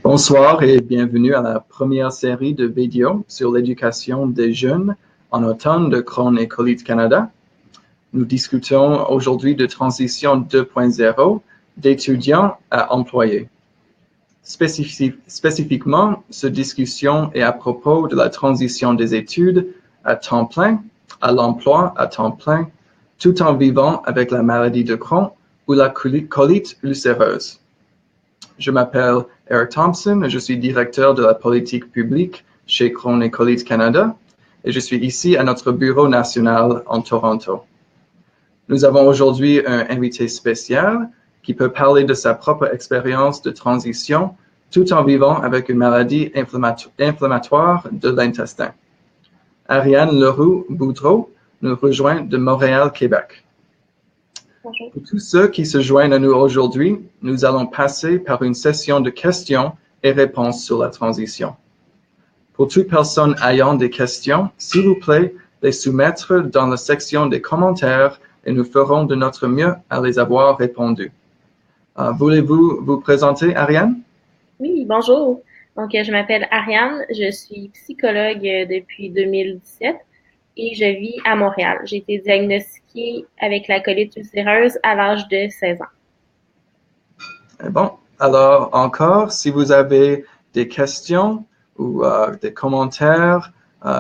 Bonsoir et bienvenue à la première série de vidéos sur l'éducation des jeunes en automne de Crohn et Colite Canada. Nous discutons aujourd'hui de transition 2.0 d'étudiants à employés. Spécifiquement, cette discussion est à propos de la transition des études à temps plein à l'emploi à temps plein, tout en vivant avec la maladie de Crohn ou la colite ulcéreuse. Je m'appelle Eric Thompson et je suis directeur de la politique publique chez Crohn et Colite Canada et je suis ici à notre bureau national en Toronto. Nous avons aujourd'hui un invité spécial qui peut parler de sa propre expérience de transition tout en vivant avec une maladie inflammatoire de l'intestin. Ariane Leroux-Boudreau nous rejoint de Montréal, Québec. Bonjour. Pour tous ceux qui se joignent à nous aujourd'hui, nous allons passer par une session de questions et réponses sur la transition. Pour toute personne ayant des questions, s'il vous plaît, les soumettre dans la section des commentaires et nous ferons de notre mieux à les avoir répondu. Voulez-vous vous présenter, Ariane? Oui, bonjour. Donc, je m'appelle Ariane, je suis psychologue depuis 2017 et je vis à Montréal. J'ai été diagnostiquée avec la colite ulcéreuse à l'âge de 16 ans. Bon, alors encore, si vous avez des questions ou des commentaires,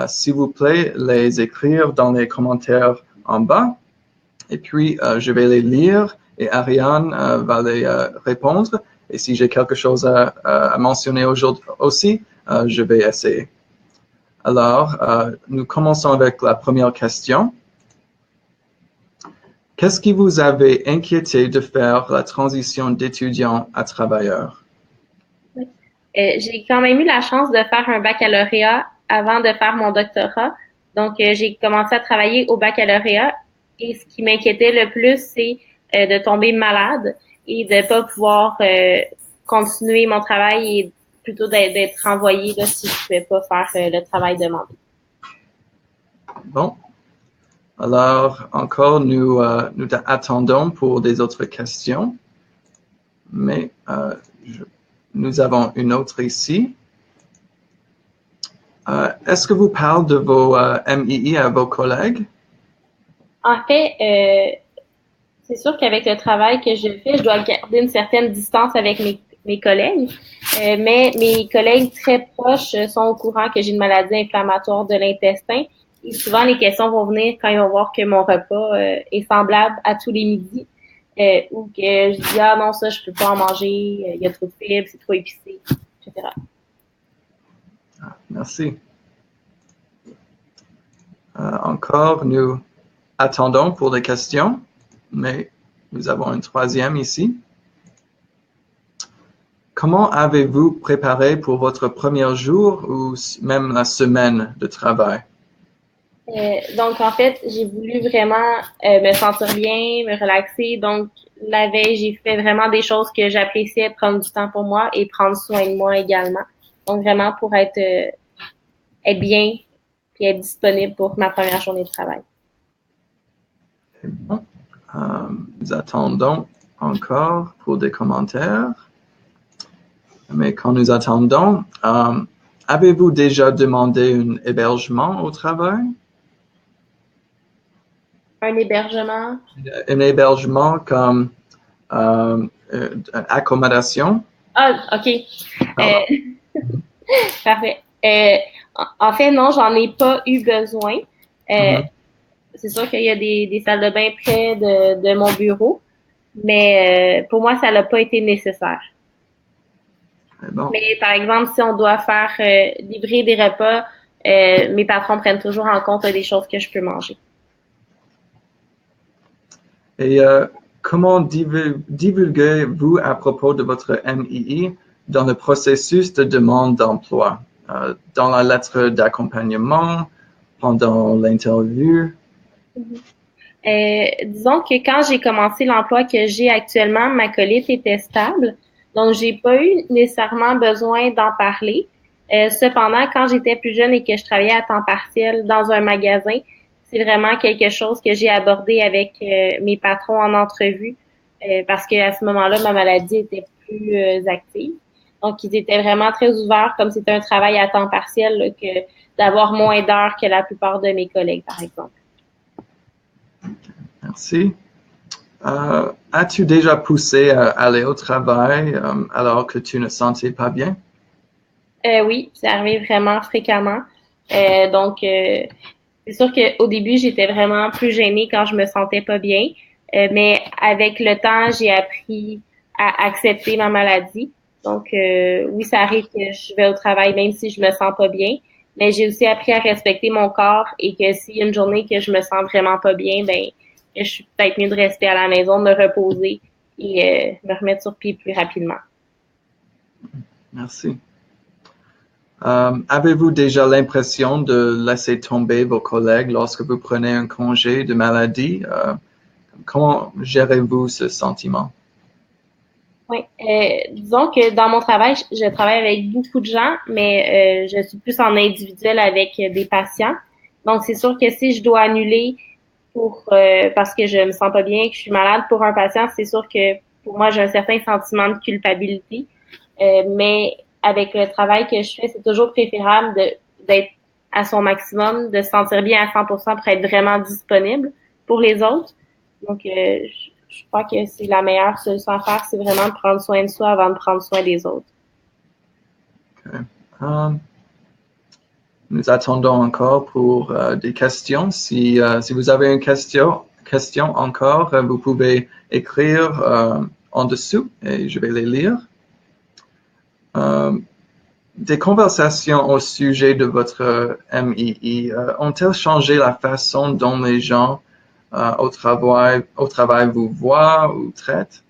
s'il vous plaît, les écrire dans les commentaires en bas. Et puis, je vais les lire et Ariane va les répondre. Et si j'ai quelque chose à mentionner aujourd'hui aussi, je vais essayer. Alors, nous commençons avec la première question. Qu'est-ce qui vous avait inquiété de faire la transition d'étudiant à travailleur? J'ai quand même eu la chance de faire un baccalauréat avant de faire mon doctorat. Donc, j'ai commencé à travailler au baccalauréat et ce qui m'inquiétait le plus, c'est de tomber malade et de pas pouvoir continuer mon travail et plutôt d'être renvoyée là, si je pouvais pas faire le travail demandé. Bon. Alors, encore, nous attendons pour des autres questions. Mais nous avons une autre ici. Est-ce que vous parlez de vos MII à vos collègues? En fait, c'est sûr qu'avec le travail que je fais, je dois garder une certaine distance avec mes collègues, mais mes collègues très proches sont au courant que j'ai une maladie inflammatoire de l'intestin. Et souvent, les questions vont venir quand ils vont voir que mon repas est semblable à tous les midis, ou que je dis « Ah non, ça, je peux pas en manger, il y a trop de fibres, c'est trop épicé, etc. » Merci. Encore, nous attendons pour les questions, mais nous avons une troisième ici. Comment avez-vous préparé pour votre premier jour ou même la semaine de travail? Donc, en fait, j'ai voulu vraiment me sentir bien, me relaxer. Donc, la veille, j'ai fait vraiment des choses que j'appréciais, prendre du temps pour moi et prendre soin de moi également. Donc, vraiment pour être bien et être disponible pour ma première journée de travail. Bon. Nous attendons encore pour des commentaires. Mais quand nous attendons, avez-vous déjà demandé un hébergement au travail? Un hébergement? Un hébergement comme une accommodation? Ah, OK. Parfait. En fait, non, j'en ai pas eu besoin. C'est sûr qu'il y a des salles de bain près de mon bureau, mais pour moi, ça n'a pas été nécessaire. Bon. Mais par exemple, si on doit faire livrer des repas, mes patrons prennent toujours en compte des choses que je peux manger. Et comment divulguez-vous à propos de votre MII dans le processus de demande d'emploi, dans la lettre d'accompagnement, pendant l'interview? Disons que quand j'ai commencé l'emploi que j'ai actuellement, ma colite était stable, donc j'ai pas eu nécessairement besoin d'en parler. Cependant, quand j'étais plus jeune et que je travaillais à temps partiel dans un magasin, c'est vraiment quelque chose que j'ai abordé avec mes patrons en entrevue parce qu'à ce moment-là, ma maladie était plus active. Donc, ils étaient vraiment très ouverts, comme c'était un travail à temps partiel, là, que d'avoir moins d'heures que la plupart de mes collègues, par exemple. Merci. As-tu déjà poussé à aller au travail alors que tu ne sentais pas bien? Oui, c'est arrivé vraiment fréquemment. Donc, c'est sûr qu'au début, j'étais vraiment plus gênée quand je me sentais pas bien. Mais avec le temps, j'ai appris à accepter ma maladie. Donc, oui, ça arrive que je vais au travail même si je me sens pas bien. Mais j'ai aussi appris à respecter mon corps et que s'il y a une journée que je me sens vraiment pas bien, ben, je suis peut-être mieux de rester à la maison, de me reposer et me remettre sur pied plus rapidement. Merci. Avez-vous déjà l'impression de laisser tomber vos collègues lorsque vous prenez un congé de maladie? Comment gérez-vous ce sentiment? Oui, disons que dans mon travail, je travaille avec beaucoup de gens, mais je suis plus en individuel avec des patients. Donc, c'est sûr que si je dois annuler pour parce que je me sens pas bien, que je suis malade pour un patient, c'est sûr que pour moi, j'ai un certain sentiment de culpabilité. Mais avec le travail que je fais, c'est toujours préférable d'être à son maximum, de se sentir bien à 100% pour être vraiment disponible pour les autres. Donc, je crois que c'est la meilleure solution à faire, c'est vraiment de prendre soin de soi avant de prendre soin des autres. Okay. Nous attendons encore pour des questions. Si vous avez une question encore, vous pouvez écrire en dessous et je vais les lire. Des conversations au sujet de votre MII ont-elles changé la façon dont les gens au travail vous voient ou traitent?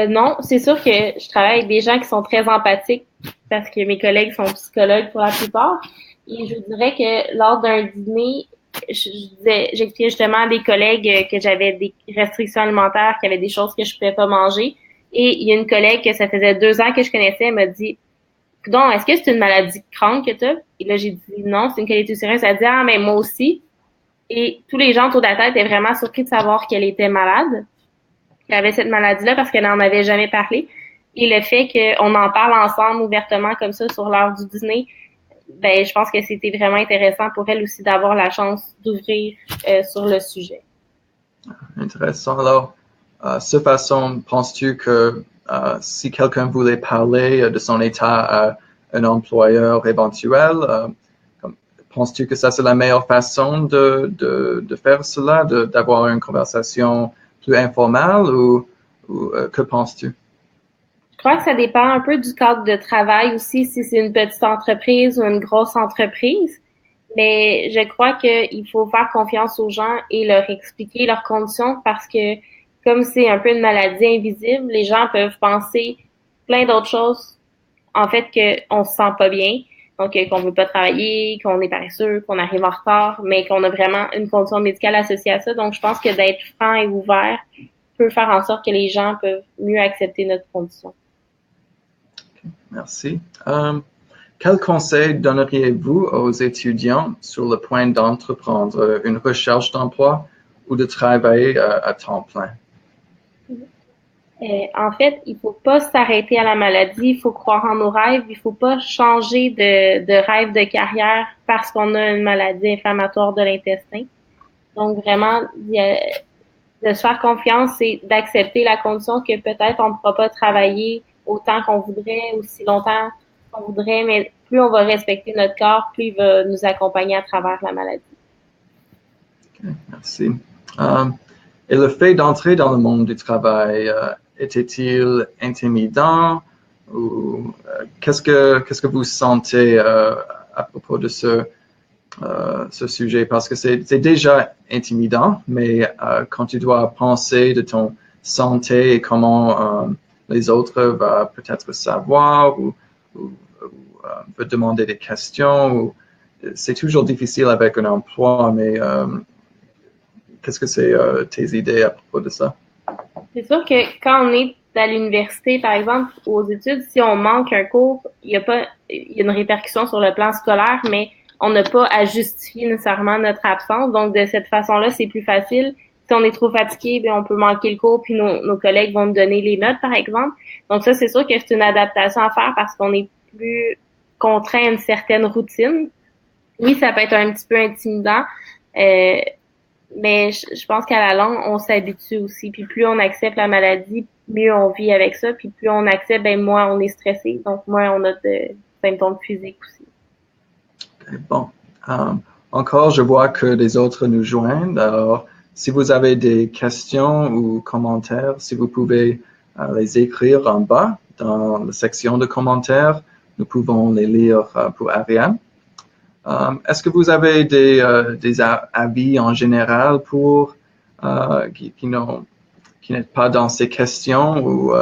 Non, c'est sûr que je travaille avec des gens qui sont très empathiques parce que mes collègues sont psychologues pour la plupart. Et je dirais que lors d'un dîner, j'expliquais justement à des collègues que j'avais des restrictions alimentaires, qu'il y avait des choses que je pouvais pas manger. Et il y a une collègue que ça faisait 2 ans que je connaissais, elle m'a dit, donc, est-ce que c'est une maladie chronique que tu as? Et là, j'ai dit non, c'est une qualité ulcéreuse. Elle a dit, ah, mais moi aussi. Et tous les gens autour de la tête étaient vraiment surpris de savoir qu'elle était malade, qu'elle avait cette maladie-là parce qu'elle n'en avait jamais parlé. Et le fait qu'on en parle ensemble ouvertement comme ça sur l'heure du dîner, ben, je pense que c'était vraiment intéressant pour elle aussi d'avoir la chance d'ouvrir sur le sujet. Intéressant. Alors, ce façon, penses-tu que si quelqu'un voulait parler de son état à un employeur éventuel, penses-tu que ça c'est la meilleure façon de faire cela, d'avoir une conversation plus informelle ou que penses-tu? Je crois que ça dépend un peu du cadre de travail aussi, si c'est une petite entreprise ou une grosse entreprise. Mais je crois qu'il faut faire confiance aux gens et leur expliquer leurs conditions parce que comme c'est un peu une maladie invisible, les gens peuvent penser plein d'autres choses. En fait, qu'on se sent pas bien, donc qu'on veut pas travailler, qu'on est paresseux, qu'on arrive en retard, mais qu'on a vraiment une condition médicale associée à ça. Donc, je pense que d'être franc et ouvert peut faire en sorte que les gens peuvent mieux accepter notre condition. Merci. Quel conseil donneriez-vous aux étudiants sur le point d'entreprendre une recherche d'emploi ou de travailler à temps plein? En fait, il faut pas s'arrêter à la maladie, il faut croire en nos rêves, il faut pas changer de rêve de carrière parce qu'on a une maladie inflammatoire de l'intestin. Donc vraiment, de se faire confiance et d'accepter la condition que peut-être on ne pourra pas travailler autant qu'on voudrait, aussi longtemps qu'on voudrait, mais plus on va respecter notre corps, plus il va nous accompagner à travers la maladie. Okay, merci. Et le fait d'entrer dans le monde du travail, était-il intimidant ou qu'est-ce que vous sentez à propos de ce sujet? Parce que c'est déjà intimidant, mais quand tu dois penser de ton santé et comment les autres vont peut-être savoir ou veut demander des questions, c'est toujours difficile avec un emploi, mais qu'est-ce que c'est tes idées à propos de ça? C'est sûr que quand on est à l'université, par exemple, aux études, si on manque un cours, il y a une répercussion sur le plan scolaire, mais on n'a pas à justifier nécessairement notre absence. Donc, de cette façon-là, c'est plus facile. si on est trop fatigué, ben on peut manquer le cours, puis nos collègues vont nous donner les notes, par exemple. Donc ça, c'est sûr que c'est une adaptation à faire parce qu'on est plus contraint à une certaine routine. Oui, ça peut être un petit peu intimidant, mais je pense qu'à la longue, on s'habitue aussi. Puis plus on accepte la maladie, mieux on vit avec ça. Puis plus on accepte, ben moins on est stressé. Donc moins on a de symptômes physiques aussi. Okay, bon. Encore, je vois que les autres nous joignent. Alors, si vous avez des questions ou commentaires, si vous pouvez les écrire en bas dans la section de commentaires, nous pouvons les lire pour Ariane. Est-ce que vous avez des avis en général pour qui n'est pas dans ces questions ou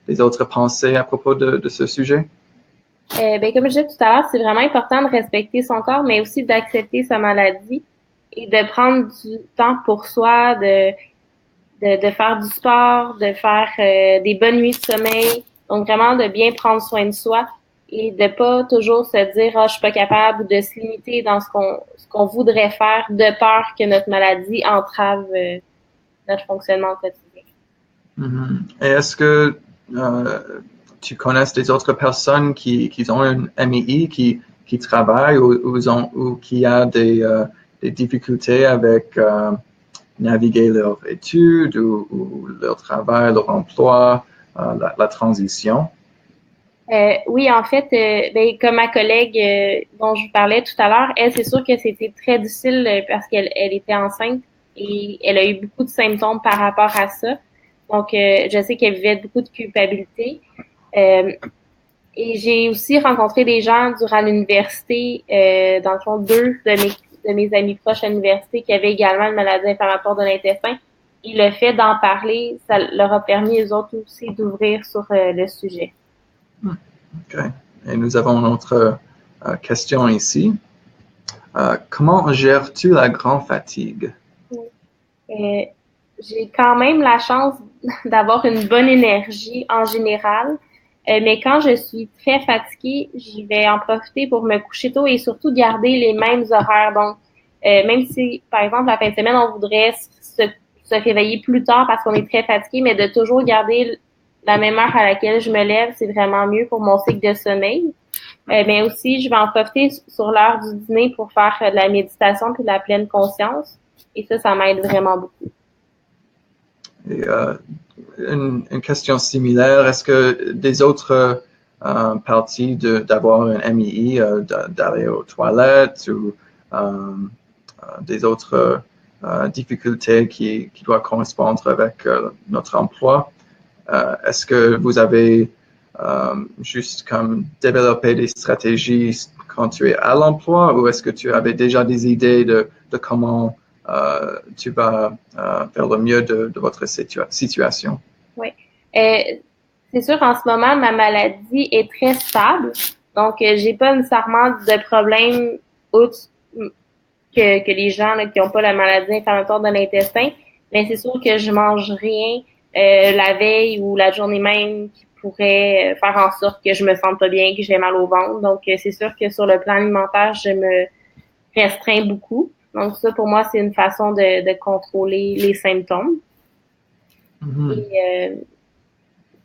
des autres pensées à propos de ce sujet? Ben, comme je disais tout à l'heure, c'est vraiment important de respecter son corps, mais aussi d'accepter sa maladie et de prendre du temps pour soi, de faire du sport, de faire des bonnes nuits de sommeil. Donc vraiment de bien prendre soin de soi et de pas toujours se dire je suis pas capable ou de se limiter dans ce qu'on voudrait faire de peur que notre maladie entrave notre fonctionnement au quotidien. Mm-hmm. Et est-ce que tu connais des autres personnes qui ont une MII, qui travaillent ou qui a des difficultés avec naviguer leur étude ou leur travail, leur emploi, la transition? Oui, en fait, ben, comme ma collègue dont je vous parlais tout à l'heure, elle, c'est sûr que c'était très difficile parce qu'elle était enceinte et elle a eu beaucoup de symptômes par rapport à ça. Donc, je sais qu'elle vivait beaucoup de culpabilité. Et j'ai aussi rencontré des gens durant l'université, dans le fond, deux de mes amis proches à l'université qui avaient également une maladie inflammatoire de l'intestin. Et le fait d'en parler, ça leur a permis, eux autres aussi, d'ouvrir sur le sujet. OK. Et nous avons une autre question ici. Comment gères-tu la grande fatigue? Euh, j'ai quand même la chance d'avoir une bonne énergie en général, mais quand je suis très fatiguée, je vais en profiter pour me coucher tôt et surtout garder les mêmes horaires. Donc, même si, par exemple, la fin de semaine, on voudrait se réveiller plus tard parce qu'on est très fatigué, mais de toujours garder la même heure à laquelle je me lève, c'est vraiment mieux pour mon cycle de sommeil. Mais aussi, je vais en profiter sur l'heure du dîner pour faire de la méditation puis de la pleine conscience. Et ça m'aide vraiment beaucoup. Et, une question similaire, est-ce que des autres parties d'avoir un MII, d'aller aux toilettes ou des autres difficultés qui doivent correspondre avec notre emploi, est-ce que vous avez juste comme développé des stratégies quand tu es à l'emploi ou est-ce que tu avais déjà des idées de comment tu vas faire le mieux de votre situation? Oui. C'est sûr, en ce moment, ma maladie est très stable. Donc, j'ai pas nécessairement de problème outre que les gens là, qui n'ont pas la maladie inflammatoire de l'intestin. Mais c'est sûr que je mange rien la veille ou la journée même qui pourrait faire en sorte que je me sente pas bien, que j'ai mal au ventre. Donc, c'est sûr que sur le plan alimentaire, je me restreins beaucoup. Donc, ça, pour moi, c'est une façon de contrôler les symptômes. Mm-hmm.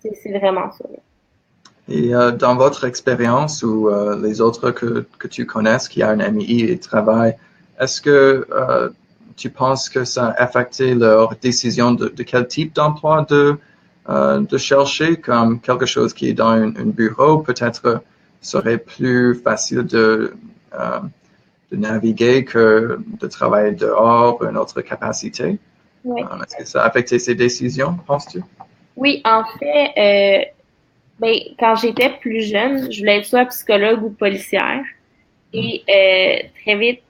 Et c'est vraiment ça. Et dans votre expérience ou les autres que tu connaisses qui ont un MI et travaillent, est-ce que tu penses que ça a affecté leur décision de quel type d'emploi de chercher, comme quelque chose qui est dans un bureau, peut-être serait plus facile de naviguer que de travailler dehors, une autre capacité? Oui. Est-ce que ça a affecté ces décisions, penses-tu? Oui, en fait, ben, quand j'étais plus jeune, je voulais être soit psychologue ou policière. Et très vite,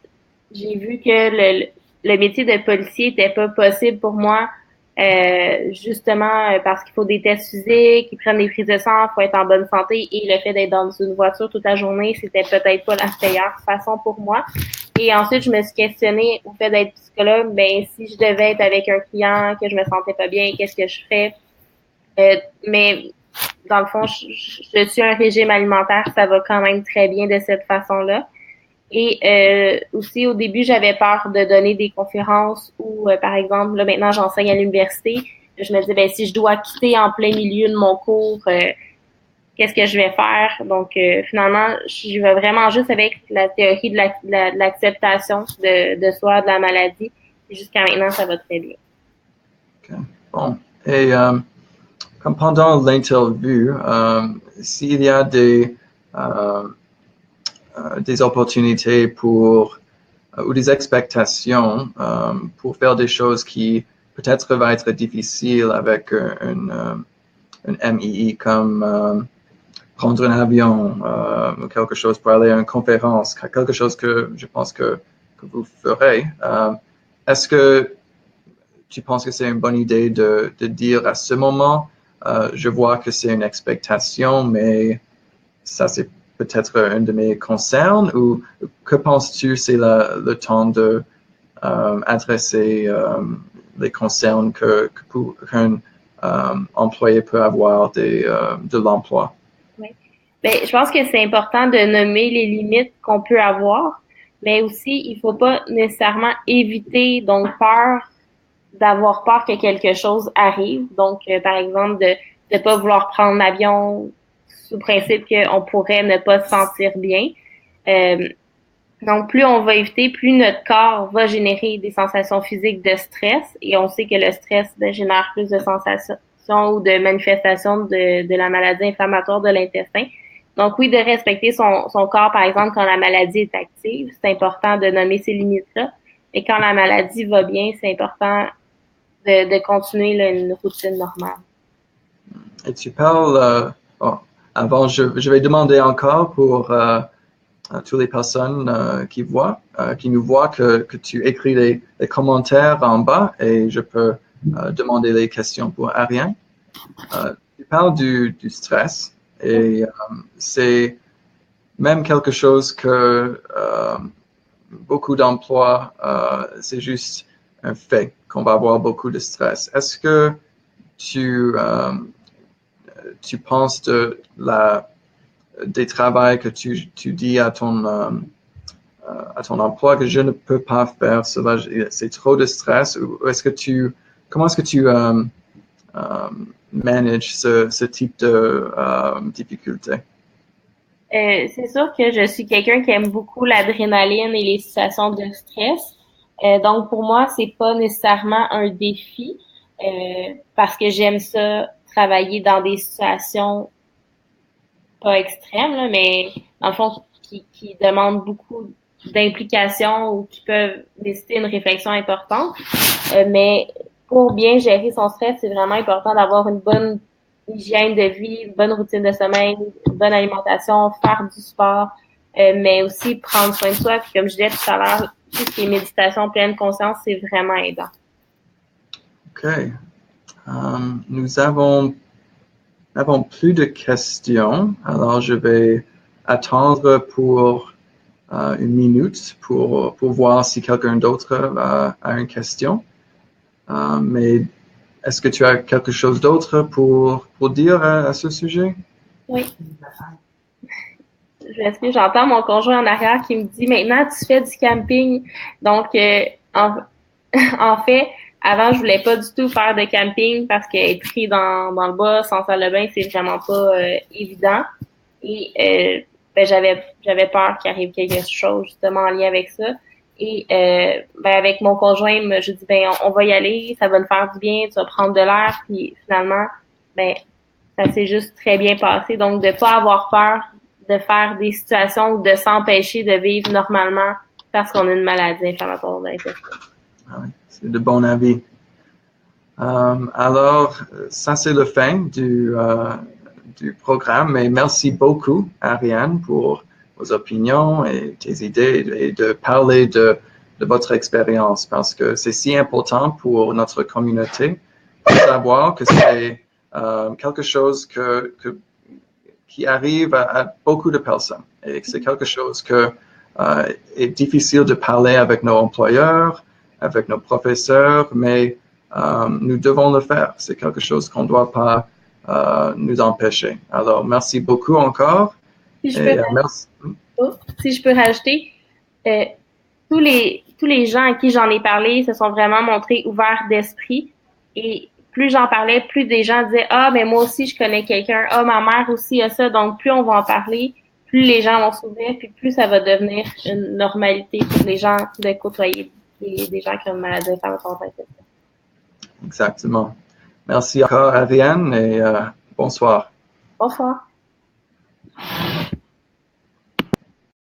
j'ai vu que le métier de policier n'était pas possible pour moi, justement parce qu'il faut des tests physiques, ils prennent des prises de sang, il faut être en bonne santé et le fait d'être dans une voiture toute la journée, c'était peut-être pas la meilleure façon pour moi. Et ensuite, je me suis questionnée au fait d'être psychologue, ben si je devais être avec un client que je me sentais pas bien, qu'est-ce que je ferais? Mais dans le fond, je suis un régime alimentaire, ça va quand même très bien de cette façon-là. Et aussi, au début, j'avais peur de donner des conférences ou, par exemple, là, maintenant, j'enseigne à l'université. Je me disais, ben, si je dois quitter en plein milieu de mon cours, qu'est-ce que je vais faire? Donc, finalement, je vais vraiment juste avec la théorie de l'acceptation de soi, de la maladie. Et jusqu'à maintenant, ça va très bien. Okay. Bon. Et comme pendant l'interview, s'il y a des opportunités pour ou des expectations pour faire des choses qui peut-être va être difficiles avec un MII comme prendre un avion, quelque chose pour aller à une conférence, quelque chose que je pense que vous ferez. Est-ce que tu penses que c'est une bonne idée de dire à ce moment, je vois que c'est une expectation, mais ça c'est peut-être un de mes concerns, ou que penses-tu c'est le temps de adresser les concerns qu'un employé peut avoir de l'emploi? Oui. Ben, je pense que c'est important de nommer les limites qu'on peut avoir, mais aussi, il faut pas nécessairement éviter, donc d'avoir peur que quelque chose arrive. Donc, par exemple, de ne pas vouloir prendre l'avion sous principe qu'on pourrait ne pas se sentir bien. Euh, donc, plus on va éviter, plus notre corps va générer des sensations physiques de stress. Et on sait que le stress génère plus de sensations ou de manifestations de la maladie inflammatoire de l'intestin. Donc, oui, de respecter son corps, par exemple, quand la maladie est active, c'est important de nommer ces limites-là. Et quand la maladie va bien, c'est important de continuer là, une routine normale. Et tu parles, avant, je vais demander encore pour toutes les personnes qui nous voient, que tu écris les commentaires en bas et je peux demander les questions pour Ariane. Tu parles du stress et c'est même quelque chose que beaucoup d'emplois, c'est juste un fait qu'on va avoir beaucoup de stress. Est-ce que tu penses des travails que tu dis à ton emploi que je ne peux pas faire cela, c'est trop de stress, ou comment est-ce que tu manages ce type de difficulté? C'est sûr que je suis quelqu'un qui aime beaucoup l'adrénaline et les situations de stress. Donc pour moi, c'est pas nécessairement un défi parce que j'aime ça travailler dans des situations pas extrêmes, là, mais dans le fond qui demandent beaucoup d'implication ou qui peuvent nécessiter une réflexion importante. Mais pour bien gérer son stress, c'est vraiment important d'avoir une bonne hygiène de vie, une bonne routine de sommeil, une bonne alimentation, faire du sport, mais aussi prendre soin de soi. Puis comme je disais tout à l'heure, tout ce qui est méditation, pleine conscience, c'est vraiment aidant. OK. Nous avons plus de questions, alors je vais attendre pour une minute pour voir si quelqu'un d'autre a une question. Mais est-ce que tu as quelque chose d'autre pour dire à ce sujet? Oui. J'entends mon conjoint en arrière qui me dit maintenant tu fais du camping. Donc en fait, avant je voulais pas du tout faire de camping parce qu'être pris dans le bas sans salle de bain, c'est vraiment pas évident. Et ben, j'avais peur qu'il arrive quelque chose justement en lien avec ça. Et ben, avec mon conjoint, je dis ben on va y aller, ça va nous faire du bien, tu vas prendre de l'air, puis finalement, ben ça s'est juste très bien passé. Donc de pas avoir peur de faire des situations ou de s'empêcher de vivre normalement parce qu'on a une maladie inflammatoire de l'intestin. Ah oui, c'est de bon avis. Alors, ça c'est la fin du programme, mais merci beaucoup, Ariane, pour vos opinions et tes idées et de parler de votre expérience, parce que c'est si important pour notre communauté de savoir que c'est quelque chose qui arrive à beaucoup de personnes et que c'est quelque chose que est difficile de parler avec nos employeurs, avec nos professeurs, mais nous devons le faire. C'est quelque chose qu'on ne doit pas nous empêcher. Alors, merci beaucoup encore. Si je peux, Merci. si je peux rajouter, Euh, tous les gens à qui j'en ai parlé se sont vraiment montrés ouverts d'esprit. Et plus j'en parlais, plus des gens disaient, ah, mais moi aussi, je connais quelqu'un. Ah, ma mère aussi a ça. Donc, plus on va en parler, plus les gens vont s'ouvrir, puis plus ça va devenir une normalité pour les gens de côtoyer des gens qui ont une maladie inflammatoire. Exactement. Merci encore, Ariane, et bonsoir. Bonsoir.